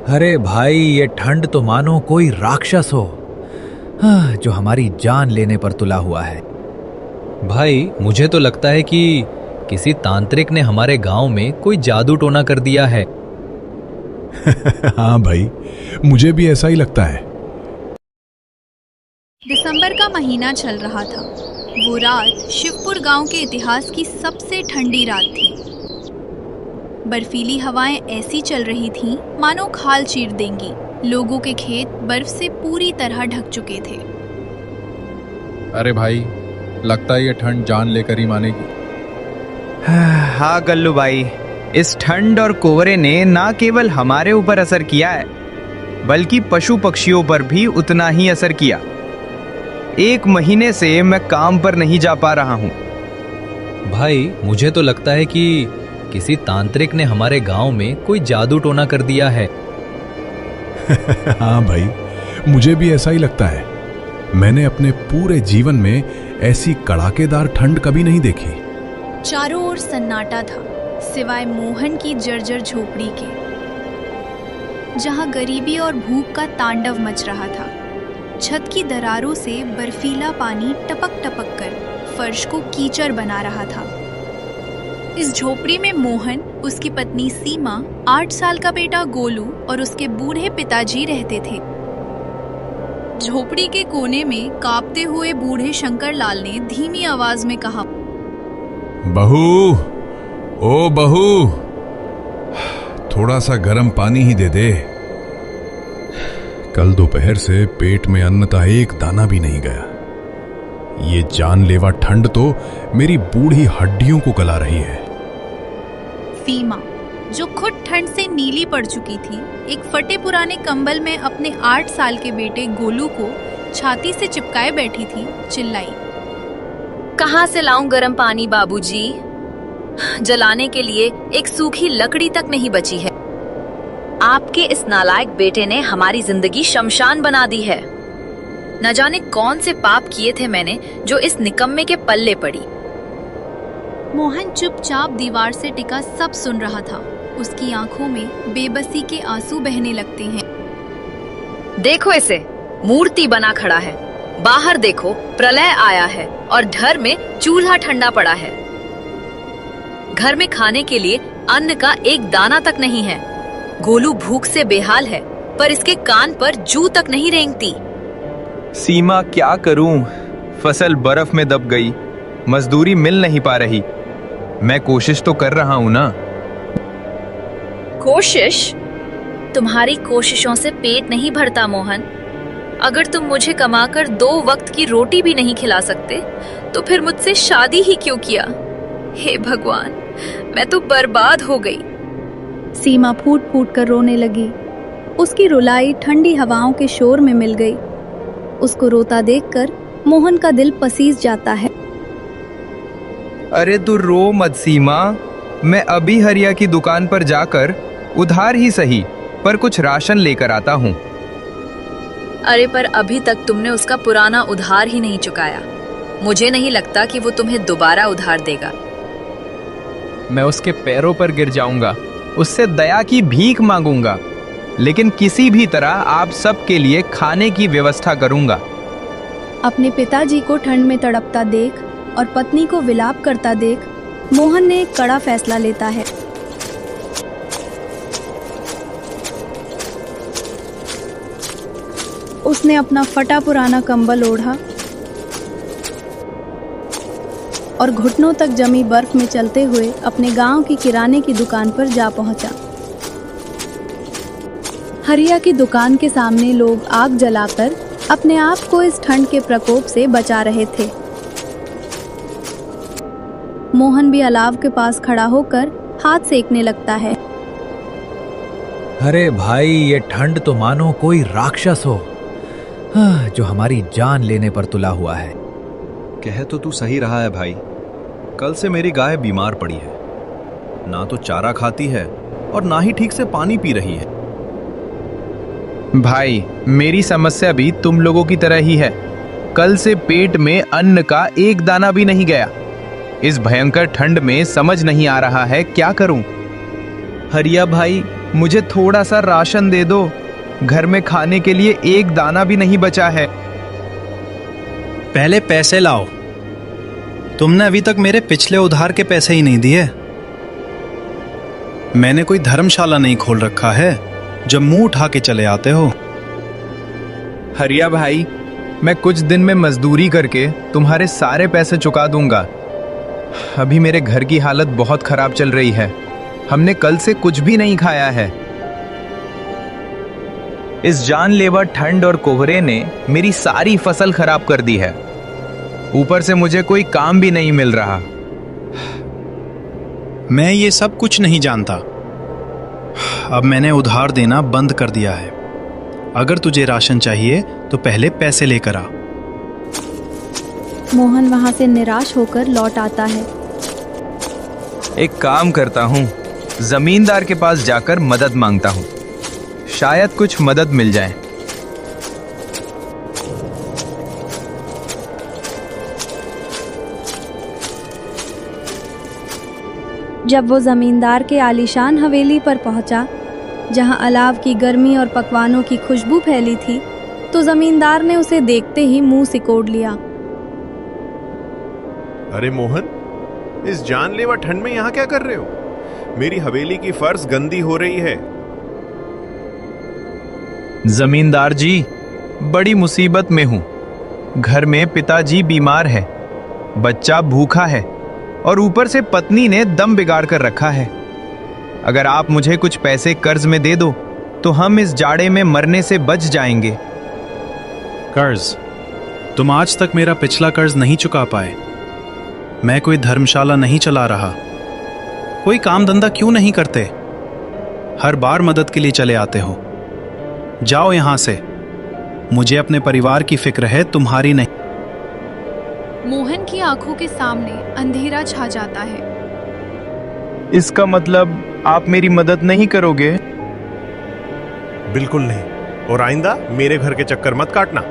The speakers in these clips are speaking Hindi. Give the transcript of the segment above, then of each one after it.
अरे भाई, ये ठंड तो मानो कोई राक्षस हो, जो हमारी जान लेने पर तुला हुआ है। भाई, मुझे तो लगता है कि किसी तांत्रिक ने हमारे गांव में कोई जादू टोना कर दिया है। हाँ भाई, मुझे भी ऐसा ही लगता है। दिसंबर का महीना चल रहा था। वो रात शिवपुर गांव के इतिहास की सबसे ठंडी रात थी। बर्फीली हवाएं ऐसी चल रही थीं मानो खाल चीर देंगी। लोगों के खेत बर्फ से पूरी तरह ढक चुके थे। अरे भाई, लगता है ये ठंड जान लेकर ही मानेगी। हाँ गल्लू भाई, इस ठंड और कोहरे ने ना केवल हमारे ऊपर असर किया है, बल्कि पशु पक्षियों पर भी उतना ही असर किया। 1 महीने से मैं काम पर नहीं जा पा रहा हूँ। भाई, मुझे तो लगता है कि किसी तांत्रिक ने हमारे गांव में कोई जादू टोना कर दिया है। हाँ भाई, मुझे भी ऐसा ही लगता है। मैंने अपने पूरे जीवन में ऐसी कड़ाकेदार ठंड कभी नहीं देखी। चारों ओर सन्नाटा था, सिवाय मोहन की जर्जर झोपड़ी के, जहां गरीबी और भूख का तांडव मच रहा था। छत की दरारों से बर्फीला पानी टपक टपक कर फर्श को कीचड़ बना रहा था। इस झोपड़ी में मोहन, उसकी पत्नी सीमा, 8 साल का बेटा गोलू और उसके बूढ़े पिताजी रहते थे। झोपड़ी के कोने में कांपते हुए बूढ़े शंकर लाल ने धीमी आवाज में कहा, बहू, ओ बहू, थोड़ा सा गर्म पानी ही दे दे। कल दोपहर से पेट में अन्न का एक दाना भी नहीं गया। ये जानलेवा ठंड तो मेरी बूढ़ी हड्डियों को गला रही है। सीमा, जो खुद ठंड से नीली पड़ चुकी थी, एक फटे पुराने कंबल में अपने 8 साल के बेटे गोलू को छाती से चिपकाए बैठी थी, चिल्लाई, कहाँ से लाऊं गर्म पानी बाबूजी? जलाने के लिए एक सूखी लकड़ी तक नहीं बची है। आपके इस नालायक बेटे ने हमारी जिंदगी शमशान बना दी है। न जाने कौन से पाप किए थे मैंने जो इस निकम्मे के पल्ले पड़ी। मोहन चुपचाप दीवार से टिका सब सुन रहा था। उसकी आंखों में बेबसी के आंसू बहने लगते हैं। देखो इसे, मूर्ति बना खड़ा है। बाहर देखो, प्रलय आया है और घर में चूल्हा ठंडा पड़ा है। घर में खाने के लिए अन्न का एक दाना तक नहीं है। गोलू भूख से बेहाल है, पर इसके कान पर जू तक नहीं रेंगती। सीमा, क्या करूं? फसल बर्फ में दब गई, मजदूरी मिल नहीं पा रही। मैं कोशिश तो कर रहा हूं ना। कोशिश? तुम्हारी कोशिशों से पेट नहीं भरता मोहन। अगर तुम मुझे कमाकर 2 वक्त की रोटी भी नहीं खिला सकते, तो फिर मुझसे शादी ही क्यों किया? हे भगवान, मैं तो बर्बाद हो गई। सीमा फूट फूट कर रोने लगी। उसकी रुलाई ठंडी हवाओं के शोर में मिल गई। उसको रोता देखकर मोहन का दिल पसीज जाता है। अरे तू रो मत सीमा, मैं अभी हरिया की दुकान पर जाकर उधार ही सही पर कुछ राशन लेकर आता हूँ। अरे पर अभी तक तुमने उसका पुराना उधार ही नहीं चुकाया। मुझे नहीं लगता कि वो तुम्हें दोबारा उधार देगा। मैं उसके पैरों पर गिर जाऊंगा, उससे दया की भीख मांगूंगा, लेकिन किसी भी तरह आप सबके लिए खाने की व्यवस्था करूंगा। अपने पिताजी को ठंड में तड़पता देख और पत्नी को विलाप करता देख मोहन ने एक कड़ा फैसला लेता है। उसने अपना फटा पुराना कंबल ओढ़ा और घुटनों तक जमी बर्फ में चलते हुए अपने गांव की किराने की दुकान पर जा पहुंचा। हरिया की दुकान के सामने लोग आग जलाकर अपने आप को इस ठंड के प्रकोप से बचा रहे थे। मोहन भी अलाव के पास खड़ा होकर हाथ सेकने लगता है। अरे भाई, ये ठंड तो मानो कोई राक्षस हो, जो हमारी जान लेने पर तुला हुआ है। कह तो तू सही रहा है भाई। कल से मेरी गाय बीमार पड़ी है, ना तो चारा खाती है और ना ही ठीक से पानी पी रही है। भाई, मेरी समस्या भी तुम लोगों की तरह ही है। कल से पेट में अन्न का एक दाना भी नहीं गया। इस भयंकर ठंड में समझ नहीं आ रहा है क्या करूं। हरिया भाई, मुझे थोड़ा सा राशन दे दो। घर में खाने के लिए एक दाना भी नहीं बचा है। पहले पैसे लाओ। तुमने अभी तक मेरे पिछले उधार के पैसे ही नहीं दिए। मैंने कोई धर्मशाला नहीं खोल रखा है जब मुंह उठा के चले आते हो। हरिया भाई, मैं कुछ दिन में मजदूरी करके तुम्हारे सारे पैसे चुका दूंगा। अभी मेरे घर की हालत बहुत खराब चल रही है। हमने कल से कुछ भी नहीं खाया है। इस जानलेवा ठंड और कोहरे ने मेरी सारी फसल खराब कर दी है। ऊपर से मुझे कोई काम भी नहीं मिल रहा। मैं ये सब कुछ नहीं जानता। अब मैंने उधार देना बंद कर दिया है। अगर तुझे राशन चाहिए तो पहले पैसे लेकर आ। मोहन वहां से निराश होकर लौट आता है। एक काम करता हूँ, जमींदार के पास जाकर मदद मांगता हूँ। शायद कुछ मदद मिल जाए। जब वो जमींदार के आलीशान हवेली पर पहुंचा, जहां अलाव की गर्मी और पकवानों की खुशबू फैली थी, तो जमींदार ने उसे देखते ही मुंह सिकोड़ लिया। अरे मोहन, इस जानलेवा ठंड में यहाँ क्या कर रहे हो? मेरी हवेली की फर्श गंदी हो रही है। जमींदार जी, बड़ी मुसीबत में हूं। घर में पिताजी बीमार है, बच्चा भूखा है और ऊपर से पत्नी ने दम बिगाड़ कर रखा है। अगर आप मुझे कुछ पैसे कर्ज में दे दो तो हम इस जाड़े में मरने से बच जाएंगे। कर्ज? तुम आज तक मेरा पिछला कर्ज नहीं चुका पाए। मैं कोई धर्मशाला नहीं चला रहा। कोई काम धंधा क्यों नहीं करते? हर बार मदद के लिए चले आते हो। जाओ यहां से। मुझे अपने परिवार की फिक्र है, तुम्हारी नहीं। मोहन की आंखों के सामने अंधेरा छा जाता है। इसका मतलब आप मेरी मदद नहीं करोगे? बिल्कुल नहीं, और आइंदा मेरे घर के चक्कर मत काटना।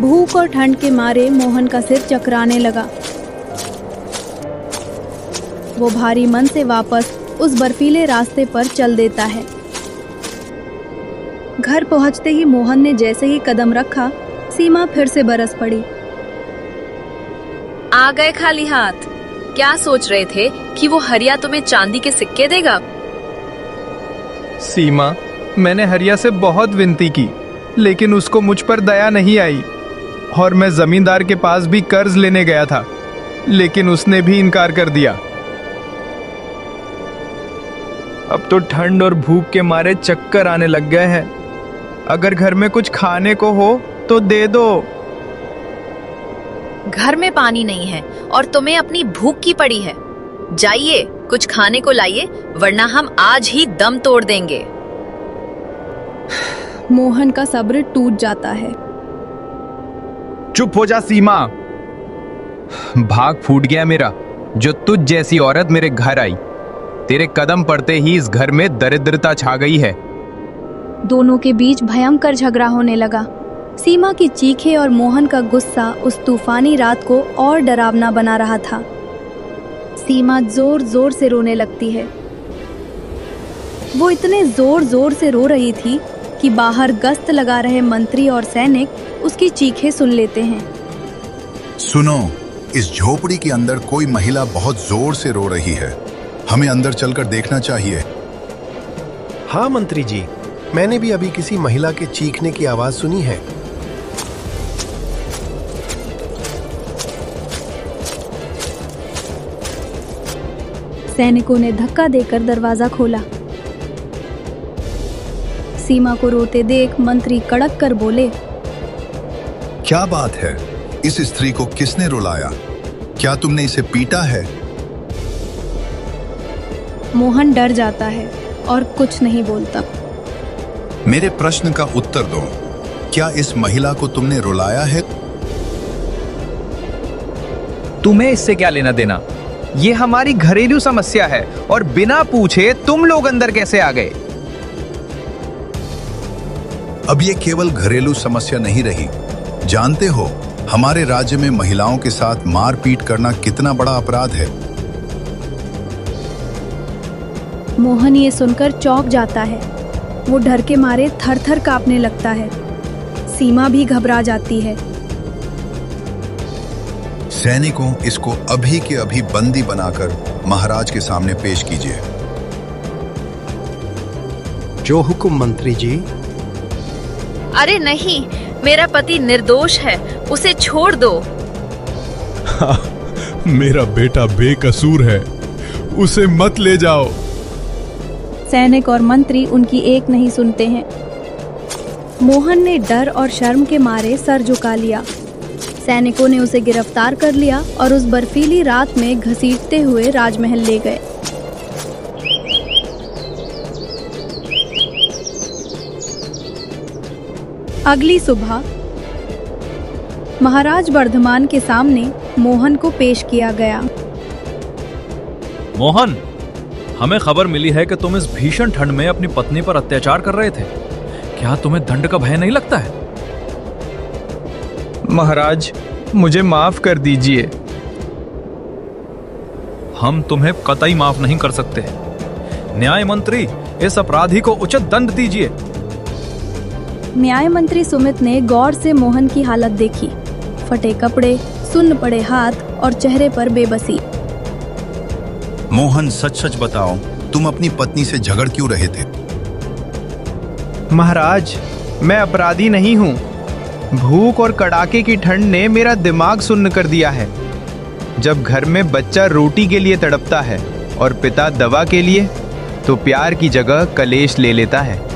भूख और ठंड के मारे मोहन का सिर चकराने लगा। वो भारी मन से वापस उस बर्फीले रास्ते पर चल देता है। घर पहुंचते ही मोहन ने जैसे ही कदम रखा, सीमा फिर से बरस पड़ी। आ गए खाली हाथ? क्या सोच रहे थे कि वो हरिया तुम्हें चांदी के सिक्के देगा? सीमा, मैंने हरिया से बहुत विनती की, लेकिन उसको मुझ पर दया नहीं आई। और मैं जमींदार के पास भी कर्ज लेने गया था, लेकिन उसने भी इनकार कर दिया। अब तो ठंड और भूख के मारे चक्कर आने लग गए हैं। अगर घर में कुछ खाने को हो तो दे दो। घर में पानी नहीं है और तुम्हें अपनी भूख की पड़ी है। जाइए, कुछ खाने को लाइए, वरना हम आज ही दम तोड़ देंगे। मोहन का सब्र टूट जाता है। चुप हो जा सीमा। भाग फूट गया मेरा, जो तुझ जैसी औरत मेरे घर आई। तेरे कदम पड़ते ही इस घर में दरिद्रता छा गई है। दोनों के बीच भयंकर झगड़ा होने लगा। सीमा की चीखें और मोहन का गुस्सा उस तूफानी रात को और डरावना बना रहा था। सीमा जोर जोर से रोने लगती है। वो इतने जोर जोर से रो रही थी कि बाहर गश्त लगा रहे मंत्री और सैनिक उसकी चीखें सुन लेते हैं। सुनो, इस झोपड़ी के अंदर कोई महिला बहुत जोर से रो रही है। हमें अंदर चलकर देखना चाहिए। हाँ मंत्री जी, मैंने भी अभी किसी महिला के चीखने की आवाज सुनी है। सैनिकों ने धक्का देकर दरवाजा खोला। सीमा को रोते देख मंत्री कड़क कर बोले, क्या बात है? इस स्त्री को किसने रुलाया? क्या तुमने इसे पीटा है? मोहन डर जाता है और कुछ नहीं बोलता। मेरे प्रश्न का उत्तर दो। क्या इस महिला को तुमने रुलाया है? तुम्हें इससे क्या लेना देना? ये हमारी घरेलू समस्या है और बिना पूछे तुम लोग अंदर कैसे आ गए? अब ये केवल घरेलू समस्या नहीं रही। जानते हो, हमारे राज्य में महिलाओं के साथ मारपीट करना कितना बड़ा अपराध है। मोहन ये सुनकर चौंक जाता है। वो डर के मारे थर-थर कांपने लगता है। सीमा भी घबरा जाती है। सैनिकों, इसको अभी के अभी बंदी बनाकर महाराज के सामने पेश कीजिए। जो हुक्म मंत्री जी। अरे नहीं, मेरा पति निर्दोष है, उसे छोड़ दो। मेरा बेटा बेकसूर है, उसे मत ले जाओ। सैनिक और मंत्री उनकी एक नहीं सुनते हैं। मोहन ने डर और शर्म के मारे सर झुका लिया। सैनिकों ने उसे गिरफ्तार कर लिया और उस बर्फीली रात में घसीटते हुए राजमहल ले गए। अगली सुबह महाराज वर्धमान के सामने मोहन को पेश किया गया। मोहन, हमें खबर मिली है कि तुम इस भीषण ठंड में अपनी पत्नी पर अत्याचार कर रहे थे। क्या तुम्हें दंड का भय नहीं लगता है? महाराज, मुझे माफ कर दीजिए। हम तुम्हें कतई माफ नहीं कर सकते। न्याय मंत्री, इस अपराधी को उचित दंड दीजिए। न्याय मंत्री सुमित ने गौर से मोहन की हालत देखी। फटे कपड़े, सुन्न पड़े हाथ और चेहरे पर बेबसी। मोहन, सच सच बताओ, तुम अपनी पत्नी से झगड़ क्यों रहे थे? महाराज, मैं अपराधी नहीं हूँ। भूख और कड़ाके की ठंड ने मेरा दिमाग सुन्न कर दिया है। जब घर में बच्चा रोटी के लिए तड़पता है और पिता दवा के लिए, तो प्यार की जगह कलेश ले लेता है।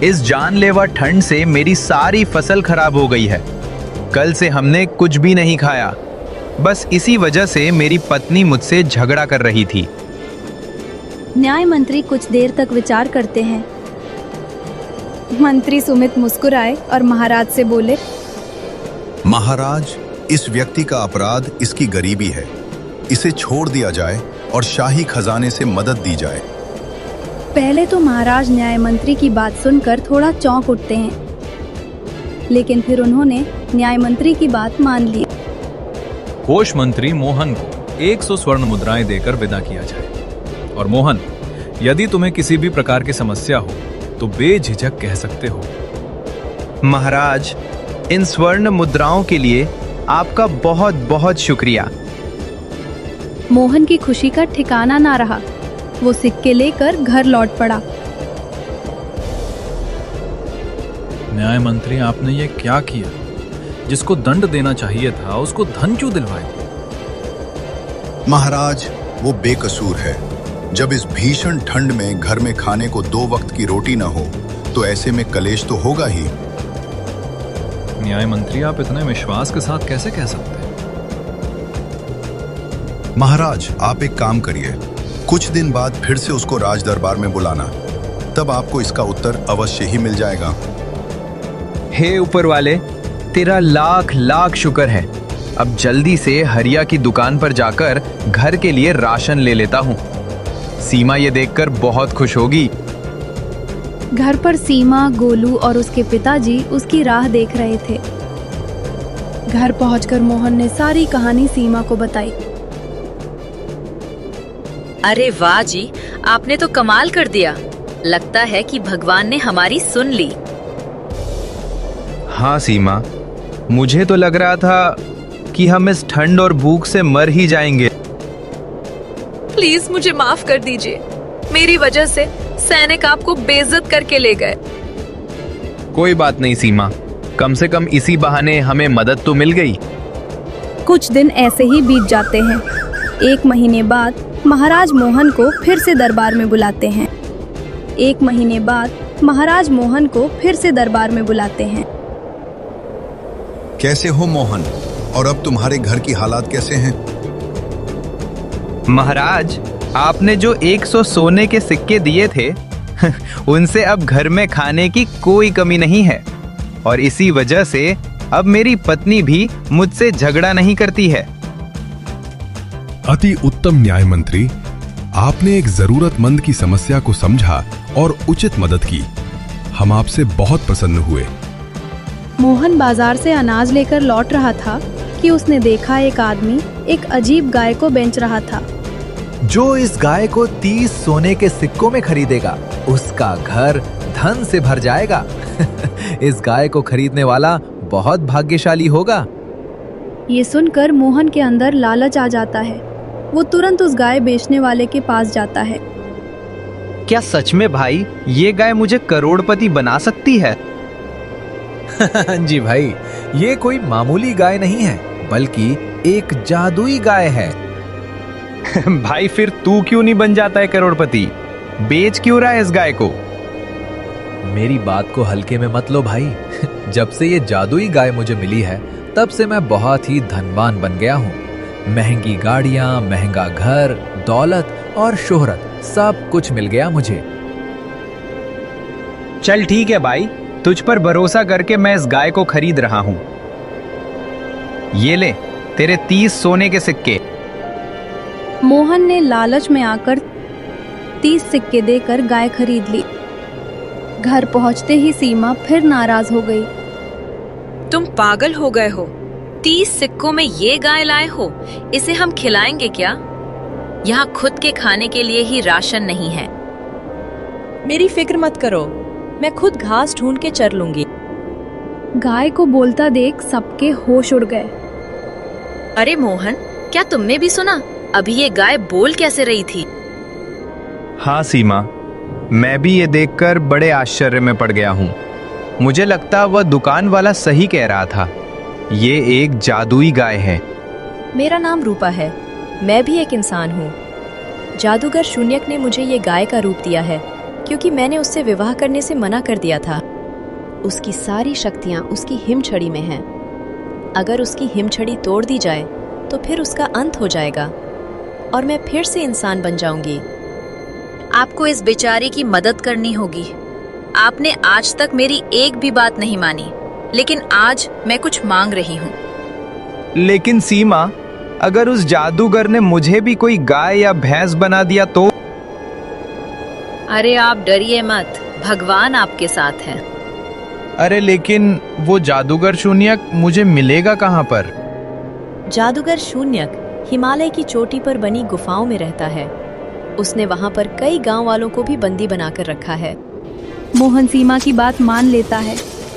इस जानलेवा ठंड से मेरी सारी फसल खराब हो गई है। कल से हमने कुछ भी नहीं खाया। बस इसी वजह से मेरी पत्नी मुझसे झगड़ा कर रही थी। न्याय मंत्री कुछ देर तक विचार करते हैं। मंत्री सुमित मुस्कुराए और महाराज से बोले, महाराज, इस व्यक्ति का अपराध इसकी गरीबी है। इसे छोड़ दिया जाए और शाही खजाने से मदद दी जाए। पहले तो महाराज न्याय मंत्री की बात सुनकर थोड़ा चौंक उठते हैं, लेकिन फिर उन्होंने न्याय मंत्री की बात मान ली। कोष मंत्री मोहन को 100 स्वर्ण मुद्राएं देकर विदा किया जाए। और मोहन, यदि तुम्हें किसी भी प्रकार की समस्या हो तो बेझिझक कह सकते हो। महाराज, इन स्वर्ण मुद्राओं के लिए आपका बहुत बहुत शुक्रिया। मोहन की खुशी का ठिकाना ना रहा। वो सिक्के लेकर घर लौट पड़ा। न्याय मंत्री, आपने ये क्या किया? जिसको दंड देना चाहिए था उसको धन क्यों दिलवाए? महाराज, वो बेकसूर है। जब इस भीषण ठंड में घर में खाने को 2 वक्त की रोटी न हो तो ऐसे में कलेश तो होगा ही। न्याय मंत्री, आप इतने विश्वास के साथ कैसे कह सकते हैं? महाराज, आप एक काम करिए, कुछ दिन बाद फिर से उसको राज दरबार में बुलाना, तब आपको इसका उत्तर अवश्य ही मिल जाएगा। हे ऊपर वाले, तेरा लाख लाख शुक्र है। अब जल्दी से हरिया की दुकान पर जाकर घर के लिए राशन ले लेता हूँ। सीमा ये देखकर बहुत खुश होगी। घर पर सीमा, गोलू और उसके पिताजी उसकी राह देख रहे थे। घर पहुंचकर मोहन ने सारी कहानी सीमा को बताई। अरे वाह जी, आपने तो कमाल कर दिया। लगता है कि भगवान ने हमारी सुन ली। हाँ सीमा, मुझे तो लग रहा था कि हम इस ठंड और भूख से मर ही जाएंगे। प्लीज मुझे माफ कर दीजिए। मेरी वजह से सैनिक आपको बेइज्जत करके ले गए। कोई बात नहीं सीमा, कम से कम इसी बहाने हमें मदद तो मिल गई। कुछ दिन ऐसे ही बीत जाते हैं। 1 महीने बाद महाराज मोहन को फिर से दरबार में बुलाते हैं। 1 महीने बाद महाराज मोहन को फिर से दरबार में बुलाते हैं। कैसे हो मोहन, और अब तुम्हारे घर की हालात कैसे हैं? महाराज, आपने जो 100 सोने के सिक्के दिए थे उनसे अब घर में खाने की कोई कमी नहीं है, और इसी वजह से अब मेरी पत्नी भी मुझसे झगड़ा नहीं करती है। अति उत्तम न्याय मंत्री, आपने एक जरूरतमंद की समस्या को समझा और उचित मदद की। हम आपसे बहुत प्रसन्न हुए। मोहन बाजार से अनाज लेकर लौट रहा था कि उसने देखा एक आदमी एक अजीब गाय को बेच रहा था। जो इस गाय को 30 सोने के सिक्कों में खरीदेगा उसका घर धन से भर जाएगा। इस गाय को खरीदने वाला बहुत भाग्यशाली होगा। ये सुनकर मोहन के अंदर लालच आ जाता है। वो तुरंत उस गाय बेचने वाले के पास जाता है। क्या सच में भाई ये गाय मुझे करोड़पति बना सकती है? जी भाई, ये कोई मामूली गाय नहीं है बल्कि एक जादुई गाय है। भाई फिर तू क्यों नहीं बन जाता है करोड़पति? बेच क्यों रहा है इस गाय को? मेरी बात को हल्के में मत लो भाई। जब से ये जादुई गाय मुझे मिली है तब से मैं बहुत ही धनवान बन गया हूँ। महंगी गाड़ियां, महंगा घर, दौलत और शोहरत सब कुछ मिल गया मुझे। चल ठीक है भाई, तुझ पर भरोसा करके मैं इस गाय को खरीद रहा हूं। ये ले तेरे 30 सोने के सिक्के। मोहन ने लालच में आकर 30 सिक्के देकर गाय खरीद ली। घर पहुंचते ही सीमा फिर नाराज हो गई। तुम पागल हो गए हो? 30 सिक्कों में ये गाय लाए हो? इसे हम खिलाएंगे क्या? यहाँ खुद के खाने के लिए ही राशन नहीं है। मेरी फिक्र मत करो, मैं खुद घास ढूंढ के चर लूंगी। गाय को बोलता देख सबके होश उड़ गए। अरे मोहन, क्या तुमने भी सुना? अभी ये गाय बोल कैसे रही थी? हाँ सीमा, मैं भी ये देखकर बड़े आश्चर्य में पड़ गया हूँ। मुझे लगता वह दुकान वाला सही कह रहा था। ये एक जादुई गाय है। मेरा नाम रूपा है, मैं भी एक इंसान हूँ। जादूगर शून्यक ने मुझे ये गाय का रूप दिया है क्योंकि मैंने उससे विवाह करने से मना कर दिया था। उसकी सारी शक्तियाँ उसकी हिमछड़ी में हैं। अगर उसकी हिमछड़ी तोड़ दी जाए तो फिर उसका अंत हो जाएगा और मैं फिर से इंसान बन जाऊंगी। आपको इस बेचारे की मदद करनी होगी। आपने आज तक मेरी एक भी बात नहीं मानी, लेकिन आज मैं कुछ मांग रही हूँ। लेकिन सीमा, अगर उस जादूगर ने मुझे भी कोई गाय या भैंस बना दिया तो? अरे आप डरिए मत, भगवान आपके साथ है। अरे लेकिन वो जादूगर शून्यक मुझे मिलेगा कहाँ पर? जादूगर शून्यक हिमालय की चोटी पर बनी गुफाओं में रहता है। उसने वहां पर कई गांव वालों को भी बंदी बनाकर रखा है। मोहन सीमा की बात मान लेता है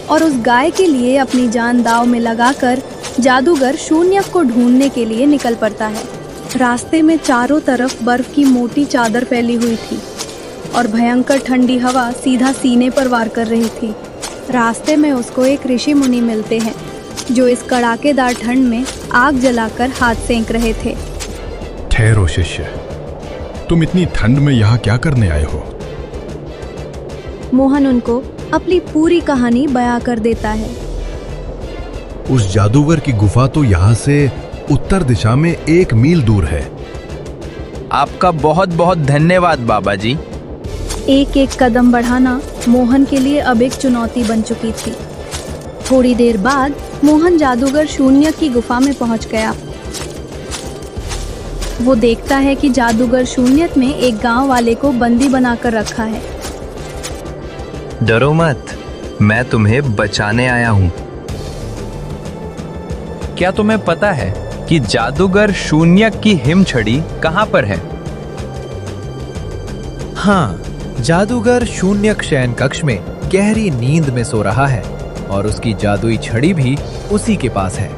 और उस गाय के लिए अपनी जान दांव में लगाकर जादूगर शून्यक को ढूंढने के लिए निकल पड़ता है। रास्ते में चारों तरफ बर्फ की मोटी चादर फैली हुई थी और भयंकर ठंडी हवा सीधा सीने पर वार कर रही थी। रास्ते में उसको एक ऋषि मुनि मिलते हैं जो इस कड़ाकेदार ठंड में आग जलाकर हाथ सेंक रहे थे। ठहरो शिष्य, तुम इतनी ठंड में यहाँ क्या करने आए हो? मोहन उनको अपनी पूरी कहानी बयां कर देता है। उस जादूगर की गुफा तो यहाँ से उत्तर दिशा में 1 मील दूर है। आपका बहुत बहुत धन्यवाद बाबा जी। एक एक कदम बढ़ाना मोहन के लिए अब एक चुनौती बन चुकी थी। थोड़ी देर बाद मोहन जादूगर शून्यक की गुफा में पहुंच गया। वो देखता है कि जादूगर शून्यक में एक गांव वाले को बंदी बनाकर रखा है। डरो मत, मैं तुम्हें बचाने आया हूँ। क्या तुम्हें पता है कि जादूगर शून्यक की हिमछड़ी कहाँ पर है? हाँ, जादूगर शून्यक शयन कक्ष में गहरी नींद में सो रहा है और उसकी जादुई छड़ी भी उसी के पास है।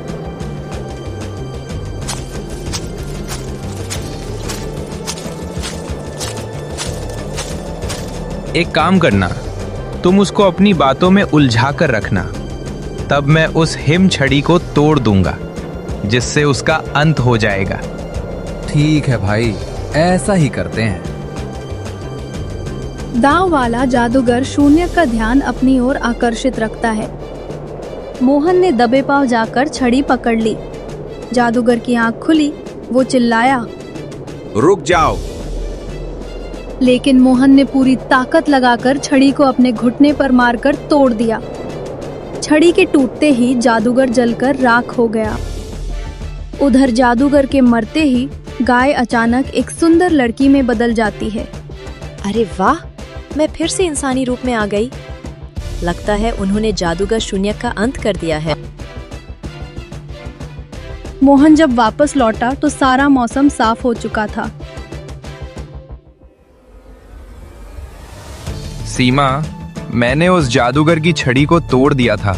एक काम करना, तुम उसको अपनी बातों में उलझा कर रखना, तब मैं उस हिम छड़ी को तोड़ दूंगा जिससे उसका अंत हो जाएगा। ठीक है भाई, ऐसा ही करते हैं। दांव वाला जादूगर शून्यक का ध्यान अपनी ओर आकर्षित रखता है। मोहन ने दबे पांव जाकर छड़ी पकड़ ली। जादूगर की आंख खुली, वो चिल्लाया, रुक जाओ। लेकिन मोहन ने पूरी ताकत लगाकर छड़ी को अपने घुटने पर मारकर तोड़ दिया। छड़ी के टूटते ही जादूगर जलकर राख हो गया। उधर जादूगर के मरते ही गाय अचानक एक सुंदर लड़की में बदल जाती है। अरे वाह, मैं फिर से इंसानी रूप में आ गई। लगता है उन्होंने जादूगर शून्य का अंत कर दिया है। मोहन जब वापस लौटा तो सारा मौसम साफ हो चुका था। सीमा, मैंने उस जादूगर की छड़ी को तोड़ दिया था,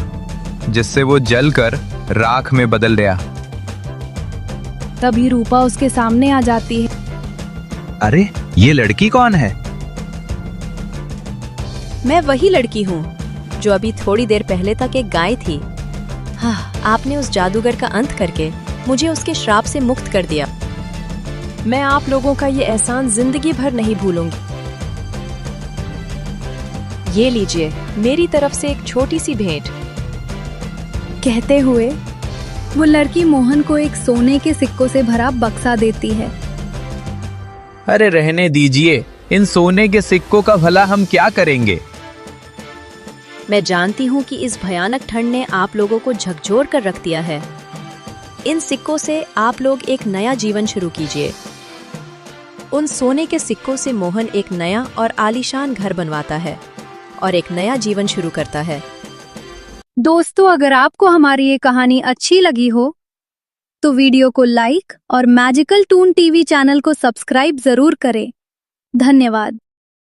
जिससे वो जलकर राख में बदल गया। तभी रूपा उसके सामने आ जाती है। अरे, ये लड़की कौन है? मैं वही लड़की हूँ जो अभी थोड़ी देर पहले तक एक गाय थी। हाँ, आपने उस जादूगर का अंत करके मुझे उसके श्राप से मुक्त कर दिया। मैं आप लोगों का ये एहसान जिंदगी भर नहीं भूलूंगी। ये लीजिए, मेरी तरफ से एक छोटी सी भेंट। कहते हुए वो लड़की मोहन को एक सोने के सिक्कों से भरा बक्सा देती है। अरे रहने दीजिए, इन सोने के सिक्कों का भला हम क्या करेंगे? मैं जानती हूँ कि इस भयानक ठंड ने आप लोगों को झकझोर कर रख दिया है। इन सिक्कों से आप लोग एक नया जीवन शुरू कीजिए। उन सोने के सिक्कों से मोहन एक नया और आलीशान घर बनवाता है और एक नया जीवन शुरू करता है। दोस्तों, अगर आपको हमारी ये कहानी अच्छी लगी हो तो वीडियो को लाइक और मैजिकल टून टीवी चैनल को सब्सक्राइब जरूर करें। धन्यवाद।